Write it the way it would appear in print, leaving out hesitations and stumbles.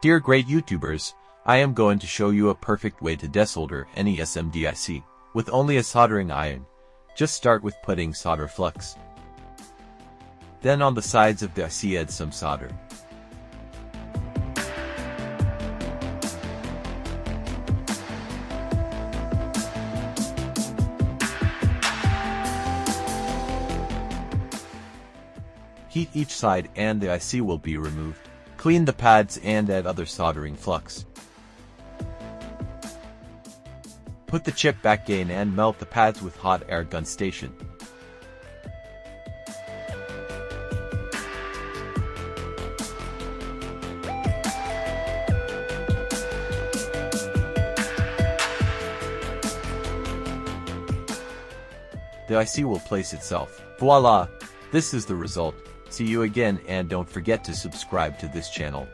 Dear great YouTubers, I am going to show you a perfect way to desolder any SMD IC with only a soldering iron. Just start with putting solder flux. Then on the sides of the IC add some solder. Heat each side and the IC will be removed. Clean the pads and add other soldering flux. Put the chip back in and melt the pads with hot air gun station. The IC will place itself. Voila! This is the result. See you again and don't forget to subscribe to this channel.